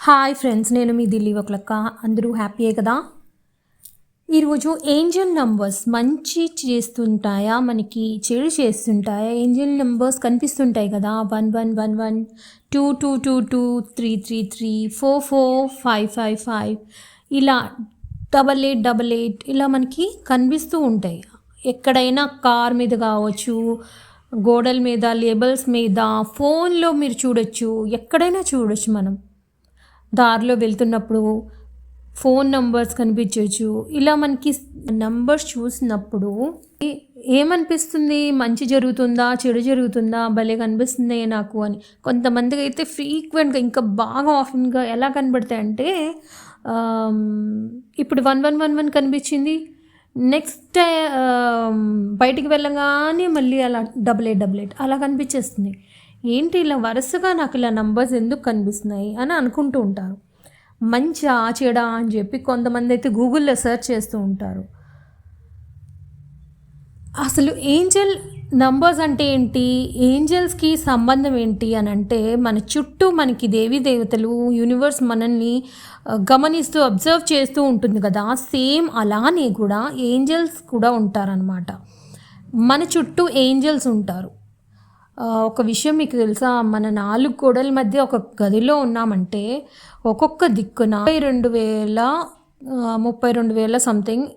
Hi friends, నేను మీ ఢిల్లీ ఒకలక్క. అందరూ హ్యాపీయే కదా. ఈరోజు ఏంజల్ నంబర్స్ మంచి చేస్తుంటాయా, మనకి చెడు చేస్తుంటాయా? ఏంజల్ నంబర్స్ కనిపిస్తుంటాయి కదా, 1111, 2222, 333, 44, 555, ఇలా 8888 ఇలా మనకి కనిపిస్తూ ఉంటాయి. ఎక్కడైనా కార్ మీద కావచ్చు, గోడల మీద, లేబుల్స్ మీద, ఫోన్లో మీరు చూడొచ్చు, ఎక్కడైనా చూడొచ్చు. మనం దారిలో వెళ్తున్నప్పుడు ఫోన్ నంబర్స్ కనిపించవచ్చు. ఇలా మనకి నంబర్స్ చూసినప్పుడు ఏమనిపిస్తుంది? మంచి జరుగుతుందా, చెడు జరుగుతుందా, భలే కనిపిస్తుంది నాకు అని. కొంతమందికి అయితే ఫ్రీక్వెంట్గా, ఇంకా బాగా ఆఫెన్గా ఎలా కనబడతాయంటే, ఇప్పుడు 1111 కనిపించింది, నెక్స్ట్ బయటికి వెళ్ళగానే మళ్ళీ అలా 8888 అలా కనిపించేస్తుంది. ఏంటి ఇలా వరుసగా నాకు ఇలా నంబర్స్ ఎందుకు కనిపిస్తున్నాయి అని అనుకుంటూ ఉంటారు. మంచా చెడా అని చెప్పి కొంతమంది అయితే గూగుల్లో సెర్చ్ చేస్తూ ఉంటారు. అసలు ఏంజల్ నంబర్స్ అంటే ఏంటి, ఏంజల్స్కి సంబంధం ఏంటి అని అంటే, మన చుట్టూ మనకి దేవీ దేవతలు, యూనివర్స్ మనల్ని గమనిస్తూ అబ్జర్వ్ చేస్తూ ఉంటుంది కదా, సేమ్ అలానే కూడా ఏంజల్స్ కూడా ఉంటారనమాట. మన చుట్టూ ఏంజల్స్ ఉంటారు. ఒక విషయం మీకు తెలుసా, మన 4 గోడల మధ్య ఒక గదిలో ఉన్నామంటే ఒక్కొక్క దిక్కున 32,000 సంథింగ్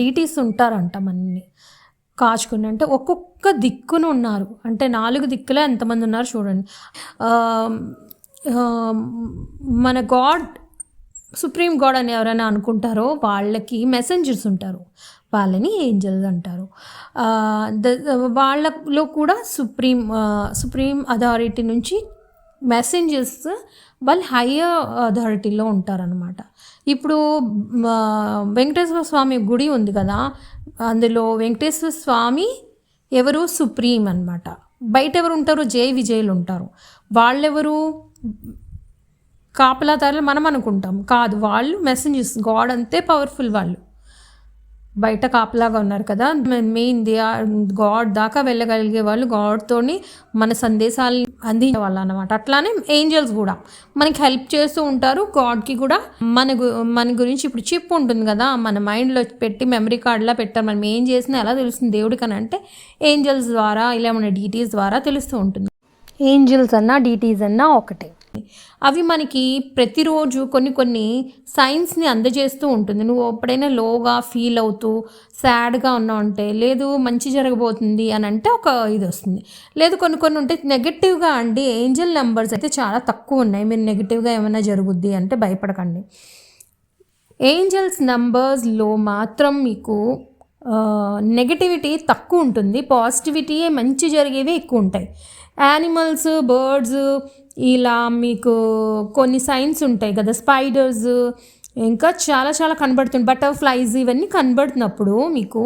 డీటీస్ ఉంటారంట మనల్ని కాచుకుని. అంటే ఒక్కొక్క దిక్కున ఉన్నారు, అంటే 4 దిక్కులే ఎంతమంది ఉన్నారు చూడండి. మన గాడ్, సుప్రీం గాడ్ అని ఎవరైనా అనుకుంటారో వాళ్ళకి మెసెంజర్స్ ఉంటారు, వాళ్ళని ఏంజల్స్ అంటారు. వాళ్ళలో కూడా సుప్రీం అథారిటీ నుంచి మెసెంజర్స్ వాళ్ళు హయ్యర్ అథారిటీలో ఉంటారనమాట. ఇప్పుడు వెంకటేశ్వర స్వామి గుడి ఉంది కదా, అందులో వెంకటేశ్వర స్వామి ఎవరు? సుప్రీం అనమాట. బయట ఎవరు ఉంటారు? జై విజయులు ఉంటారు. వాళ్ళెవరు? కాపలాదారులు మనం అనుకుంటాం, కాదు, వాళ్ళు మెసెంజర్స్. గాడ్ అంతే పవర్ఫుల్ వాళ్ళు. బయట కాపలాగా ఉన్నారు కదా, మెయిన్ గాడ్ దాకా వెళ్ళగలిగే వాళ్ళు, గాడ్తోని మన సందేశాలు అందించే వాళ్ళు అనమాట. అట్లానే ఏంజల్స్ కూడా మనకి హెల్ప్ చేస్తూ ఉంటారు. గాడ్కి కూడా మన గురించి ఇప్పుడు చిప్ ఉంటుంది కదా, మన మైండ్లో పెట్టి మెమరీ కార్డ్లా పెట్టారు. మనం ఏం చేసినా ఎలా తెలుస్తుంది దేవుడికి అని అంటే, ఏంజల్స్ ద్వారా, ఇలా మన డీటీస్ ద్వారా తెలుస్తూ ఉంటుంది. ఏంజల్స్ అన్నా డీటీస్ అన్నా ఒకటే. అవి మనకి ప్రతిరోజు కొన్ని సైన్స్ని అందజేస్తూ ఉంటుంది. నువ్వు ఎప్పుడైనా లోగా ఫీల్ అవుతూ సాడ్గా ఉన్నావు అంటే, లేదు మంచి జరగబోతుంది అని అంటే ఒక ఇది వస్తుంది. లేదు కొన్ని ఉంటే నెగిటివ్గా అండి. ఏంజల్ నెంబర్స్ అయితే చాలా తక్కువ ఉన్నాయి. మీరు నెగిటివ్గా ఏమైనా జరుగుద్ది అంటే భయపడకండి. ఏంజల్స్ నెంబర్స్లో మాత్రం మీకు నెగటివిటీ తక్కువ ఉంటుంది, పాజిటివిటీయే మంచి జరిగేవి ఎక్కువ ఉంటాయి. యానిమల్స్, బర్డ్స్, ఇలా మీకు కొన్ని సైన్స్ ఉంటాయి కదా, స్పైడర్స్, ఇంకా చాలా కనబడుతుంది, బటర్ఫ్లైస్, ఇవన్నీ కనబడుతున్నప్పుడు మీకు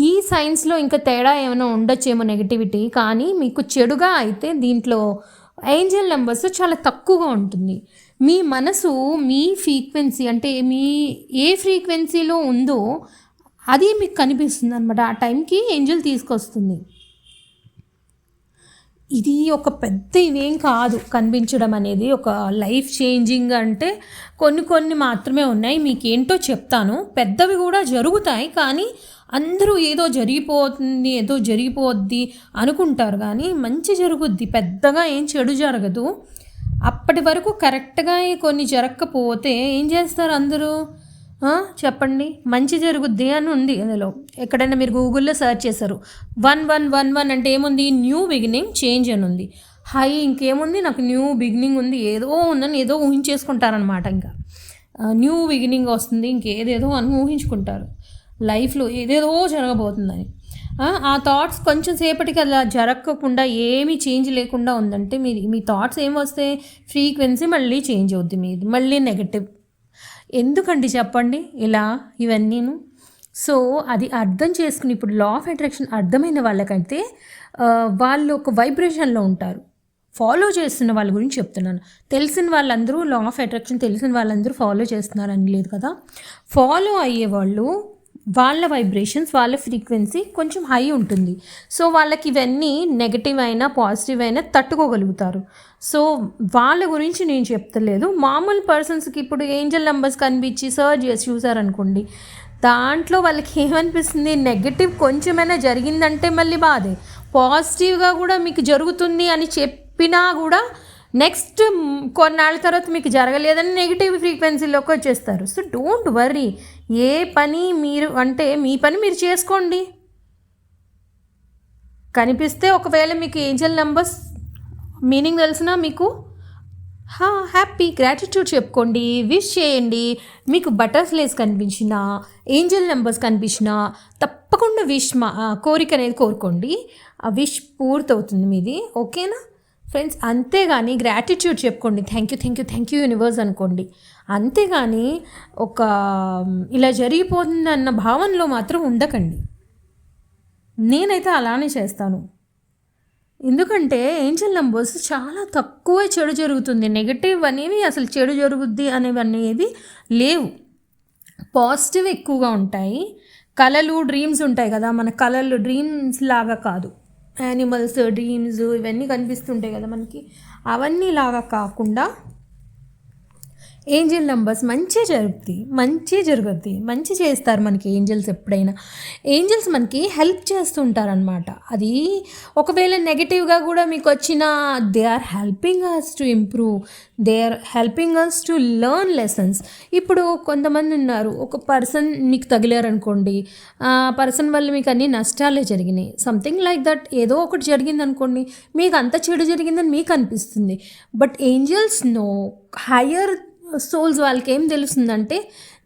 ఈ సైన్స్లో ఇంకా తేడా ఏమైనా ఉండొచ్చేమో నెగటివిటీ. కానీ మీకు చెడుగా అయితే దీంట్లో ఏంజల్ నెంబర్స్ చాలా తక్కువగా ఉంటుంది. మీ మనసు, మీ ఫ్రీక్వెన్సీ అంటే మీ ఏ ఫ్రీక్వెన్సీలో ఉందో అది మీకు కనిపిస్తుంది అనమాట. ఆ టైంకి ఏంజల్ తీసుకొస్తుంది. ఇది ఒక పెద్ద ఇవేం కాదు కనిపించడం అనేది. ఒక లైఫ్ చేంజింగ్ అంటే కొన్ని మాత్రమే ఉన్నాయి. మీకేంటో చెప్తాను. పెద్దవి కూడా జరుగుతాయి, కానీ అందరూ ఏదో జరిగిపోద్ది అనుకుంటారు, కానీ మంచి జరుగుద్ది, పెద్దగా ఏం చెడు జరగదు. అప్పటి వరకు కరెక్ట్గా కొన్ని జరగకపోతే ఏం చేస్తారు అందరూ చెప్పండి? మంచి జరుగుద్ది అని ఉంది అందులో. ఎక్కడైనా మీరు గూగుల్లో సెర్చ్ చేశారు, 1111 అంటే ఏముంది? న్యూ బిగినింగ్, చేంజ్ అని ఉంది. ఇంకేముంది? నాకు న్యూ బిగినింగ్ ఉంది, ఏదో ఉందని ఏదో ఊహించేసుకుంటారనమాట. ఇంకా న్యూ బిగినింగ్ వస్తుంది, ఇంకేదేదో అని ఊహించుకుంటారు. లైఫ్లో ఏదేదో జరగబోతుందని. ఆ థాట్స్ కొంచెం సేపటికి అలా జరగకుండా, ఏమీ చేంజ్ లేకుండా ఉందంటే మీ థాట్స్ ఏం వస్తే ఫ్రీక్వెన్సీ మళ్ళీ చేంజ్ అవుద్ది, మీది మళ్ళీ నెగటివ్. ఎందుకండి చెప్పండి ఇలా ఇవన్నీను? సో అది అర్థం చేసుకుని, ఇప్పుడు లా ఆఫ్ అట్రాక్షన్ అర్థమైన వాళ్ళకైతే వాళ్ళు ఒక వైబ్రేషన్లో ఉంటారు. ఫాలో చేస్తున్న వాళ్ళ గురించి చెప్తున్నాను. తెలిసిన వాళ్ళందరూ, లా ఆఫ్ అట్రాక్షన్ తెలిసిన వాళ్ళందరూ ఫాలో చేస్తున్నారని లేదు కదా. ఫాలో అయ్యేవాళ్ళు వాళ్ళ వైబ్రేషన్స్, వాళ్ళ ఫ్రీక్వెన్సీ కొంచెం హై ఉంటుంది. సో వాళ్ళకి ఇవన్నీ నెగటివ్ అయినా పాజిటివ్ అయినా తట్టుకోగలుగుతారు. సో వాళ్ళ గురించి నేను చెప్తలేదు. మామూలు పర్సన్స్కి ఇప్పుడు ఏంజల్ నెంబర్స్ కనిపించి సర్చ్ చేసి చూసారనుకోండి, దాంట్లో వాళ్ళకి ఏమనిపిస్తుంది, నెగటివ్ కొంచెమైనా జరిగిందంటే మళ్ళీ బాధే, పాజిటివ్గా కూడా మీకు జరుగుతుంది అని చెప్పినా కూడా నెక్స్ట్ కొన్నాళ్ళ తర్వాత మీకు జరగలేదని నెగిటివ్ ఫ్రీక్వెన్సీలోకి వచ్చేస్తారు. సో డోంట్ వర్రీ, ఏ పని మీరు అంటే మీ పని మీరు చేసుకోండి. కనిపిస్తే ఒకవేళ మీకు ఏంజల్ నెంబర్స్ మీనింగ్ తెలిసినా మీకు హ్యాపీ గ్రాటిట్యూడ్ చెప్పుకోండి, విష్ చేయండి. మీకు బటర్ఫ్లైస్ కనిపించినా, ఏంజల్ నెంబర్స్ కనిపించినా తప్పకుండా కోరిక అనేది కోరుకోండి. ఆ విష్ పూర్తవుతుంది మీది. ఓకేనా ఫ్రెండ్స్? అంతేగాని గ్రాటిట్యూడ్ చెప్పుకోండి, థ్యాంక్ యూ యూనివర్స్ అనుకోండి. అంతేగాని ఒక ఇలా జరిగిపోతుందన్న భావనలో మాత్రం ఉండకండి. నేనైతే అలానే చేస్తాను. ఎందుకంటే ఏంజల్ నెంబర్స్ చాలా తక్కువ చెడు జరుగుతుంది. నెగటివ్ అనేవి అసలు చెడు జరుగుద్ది అనేవి లేవు, పాజిటివ్ ఎక్కువగా ఉంటాయి. కళలు డ్రీమ్స్ ఉంటాయి కదా, మన కళలు డ్రీమ్స్ లాగా కాదు, యానిమల్స్ డ్రీమ్స్ ఇవన్నీ కనిపిస్తుంటాయి కదా మనకి, అవన్నీ లాగా కాకుండా ఏంజల్ నెంబర్స్ మంచి జరుగుద్ది, మంచి చేస్తారు మనకి ఏంజల్స్. ఎప్పుడైనా ఏంజల్స్ మనకి హెల్ప్ చేస్తుంటారనమాట. అది ఒకవేళ నెగిటివ్గా కూడా మీకు వచ్చిన, they are helping us to improve, they are helping us to learn lessons. ఇప్పుడు కొంతమంది ఉన్నారు, ఒక పర్సన్ మీకు తగిలారనుకోండి, ఆ పర్సన్ వల్ల మీకు అన్ని నష్టాలే జరిగినాయి, సంథింగ్ లైక్ దట్, ఏదో ఒకటి జరిగింది అనుకోండి, మీకు అంత చెడు జరిగిందని మీకు అనిపిస్తుంది. But angels know, higher souls వాళ్ళకి ఏం తెలుస్తుందంటే,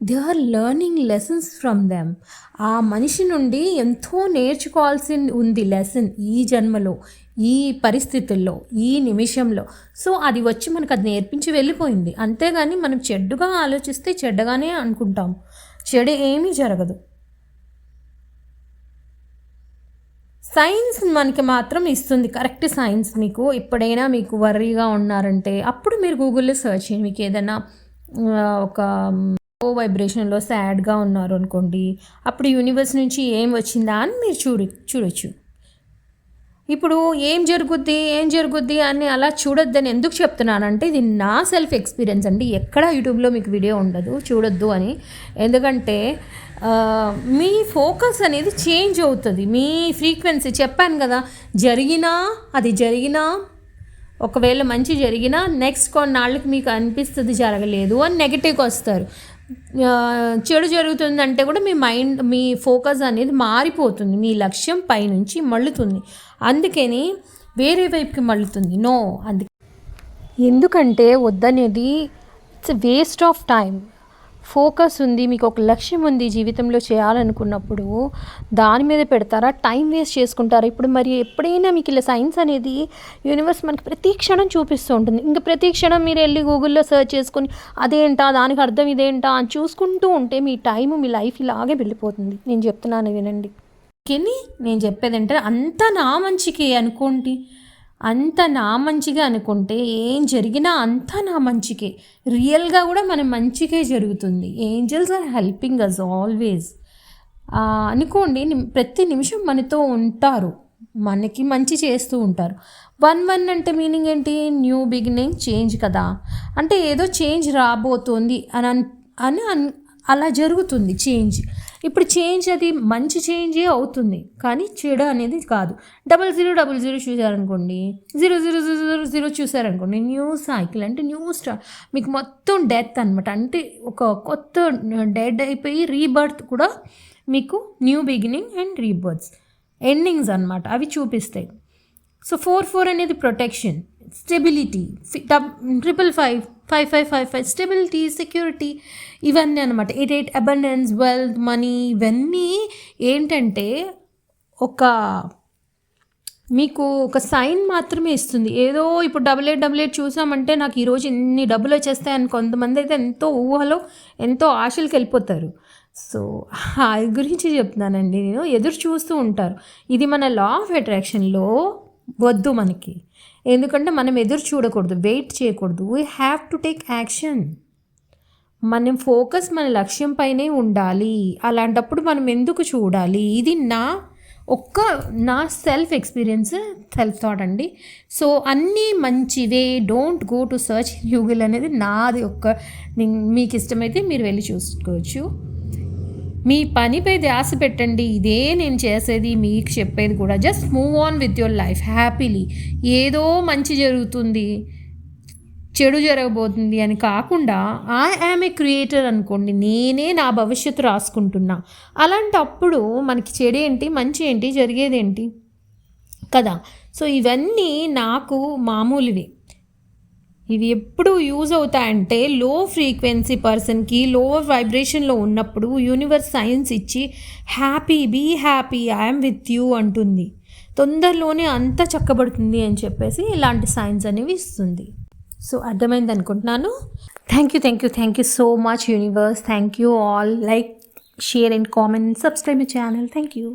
they are learning lessons from them. ఆ మనిషి నుండి ఎంతో నేర్చుకోవాల్సి ఉంది లెసన్ ఈ జన్మలో, ఈ పరిస్థితుల్లో, ఈ నిమిషంలో. సో అది వచ్చి మనకు అది నేర్పించి వెళ్ళిపోయింది. అంతేగాని మనం చెడ్డగా ఆలోచిస్తే చెడ్డగానే అనుకుంటాం, చెడు ఏమీ జరగదు. సైన్స్ మనకి మాత్రం ఇస్తుంది కరెక్ట్ సైన్స్. మీకు ఎప్పుడైనా మీకు వర్రీగా ఉన్నారంటే అప్పుడు మీరు గూగుల్లో సెర్చ్ చేయండి. మీకు ఏదైనా ఒక లో వైబ్రేషన్లో సాడ్గా ఉన్నారు అనుకోండి, అప్పుడు యూనివర్స్ నుంచి ఏం వచ్చిందా అని మీరు చూడొచ్చు. ఇప్పుడు ఏం జరుగుద్ది అని అలా చూడొద్దని ఎందుకు చెప్తున్నానంటే, ఇది నా సెల్ఫ్ ఎక్స్పీరియన్స్ అండి. ఎక్కడ యూట్యూబ్లో మీకు వీడియో ఉండదు, చూడొద్దు అని. ఎందుకంటే మీ ఫోకస్ అనేది చేంజ్ అవుతుంది, మీ ఫ్రీక్వెన్సీ. చెప్పాను కదా, జరిగినా ఒకవేళ మంచి జరిగినా నెక్స్ట్ కొన్నాళ్ళకి మీకు అనిపిస్తుంది జరగలేదు అని నెగిటివ్గా వస్తారు. చెడు జరుగుతుందంటే కూడా మీ మైండ్, మీ ఫోకస్ అనేది మారిపోతుంది, మీ లక్ష్యం పైనుంచి మళ్ళుతుంది, అందుకని వేరే వైపుకి మళ్ళుతుంది. ఎందుకంటే వద్దనేది it's waste of time. Focus ఉంది, మీకు ఒక లక్ష్యం ఉంది జీవితంలో చేయాలనుకున్నప్పుడు దాని మీద పెడతారా, టైం వేస్ట్ చేసుకుంటారా? ఇప్పుడు మరి ఎప్పుడైనా మీకు ఇలా సైన్స్ అనేది యూనివర్స్ మనకి ప్రతి క్షణం చూపిస్తూ ఉంటుంది. ఇంకా ప్రతి క్షణం మీరు వెళ్ళి గూగుల్లో సెర్చ్ చేసుకొని అదేంటా, దానికి అర్థం ఇదేంటా అని చూసుకుంటూ ఉంటే మీ టైము, మీ లైఫ్ ఇలాగే వెళ్ళిపోతుంది. నేను చెప్తున్నాను వినండి. నేను చెప్పేదంటే అంతా నా మంచికి అనుకోండి, అంత నా మంచిగా అనుకుంటే ఏం జరిగినా అంతా నా మంచికే, రియల్గా కూడా మన మంచికే జరుగుతుంది. Angels are helping us always అనుకోండి. ప్రతి నిమిషం మనతో ఉంటారు, మనకి మంచి చేస్తూ ఉంటారు. 1 అంటే మీనింగ్ ఏంటి? న్యూ బిగినింగ్, చేంజ్ కదా. అంటే ఏదో చేంజ్ రాబోతోంది అని అలా జరుగుతుంది చేంజ్. ఇప్పుడు చేంజ్ అది మంచి చేంజే అవుతుంది, కానీ చెడు అనేది కాదు. 0000 చూసారనుకోండి, 0000 చూసారనుకోండి, న్యూ సైకిల్ అంటే న్యూ స్టార్ట్. మీకు మొత్తం డెత్ అనమాట. అంటే ఒక కొత్త డెడ్ అయిపోయి రీబర్త్ కూడా మీకు new beginning and rebirths, endings అనమాట, అవి చూపిస్తాయి. సో 44 అనేది ప్రొటెక్షన్, స్టెబిలిటీ, 555 స్టెబిలిటీ, సెక్యూరిటీ, ఇవన్నీ అనమాట. 88 అబండెన్స్, వెల్త్, మనీ, ఇవన్నీ ఏంటంటే మీకు ఒక సైన్ మాత్రమే ఇస్తుంది. ఏదో ఇప్పుడు 8888 చూసామంటే నాకు ఈరోజు ఇన్ని డబ్బులు వచ్చేస్తాయని కొంతమంది అయితే ఎంతో ఊహలో ఎంతో ఆశలకు వెళ్ళిపోతారు. సో అది గురించి చెప్తున్నానండి నేను. ఎదురు చూస్తూ ఉంటారు. ఇది మన లా ఆఫ్ అట్రాక్షన్లో వద్దు మనకి. ఎందుకంటే మనం ఎదురు చూడకూడదు, వెయిట్ చేయకూడదు. We have to take action. మనం ఫోకస్ మన లక్ష్యం పైనే ఉండాలి. అలాంటప్పుడు మనం ఎందుకు చూడాలి? ఇది నా సెల్ఫ్ ఎక్స్పీరియన్స్, సెల్ఫ్ థాట్ అండి. సో అన్నీ మంచివే, don't go to search Google అనేది నాది. మీకు ఇష్టమైతే మీరు వెళ్ళి చూసుకోవచ్చు. మీ పనిపై ధ్యాస పెట్టండి. ఇదే నేను చేసేది, మీకు చెప్పేది కూడా. Just move on with your life happily. ఏదో మంచి జరుగుతుంది, చెడు జరగబోతుంది అని కాకుండా ఐ యామ్ ఏ క్రియేటర్ అనుకోండి. నేనే నా భవిష్యత్తు రాసుకుంటున్నా. అలాంటప్పుడు మనకి చెడేంటి, మంచి ఏంటి, జరిగేదేంటి కదా. సో ఇవన్నీ నాకు మామూలువి. ఇవి ఎప్పుడు యూజ్ అవుతాయంటే లో ఫ్రీక్వెన్సీ పర్సన్కి, లోవర్ వైబ్రేషన్లో ఉన్నప్పుడు యూనివర్స్ సైన్స్ ఇచ్చి be happy, I'm with you అంటుంది. తొందరలోనే అంతా చక్కబడుతుంది అని చెప్పేసి ఇలాంటి సైన్స్ అనేవి ఇస్తుంది. సో అర్థమైంది అనుకుంటున్నాను. Thank you so much universe. Thank you all. Like, share and comment, subscribe my channel. Thank you.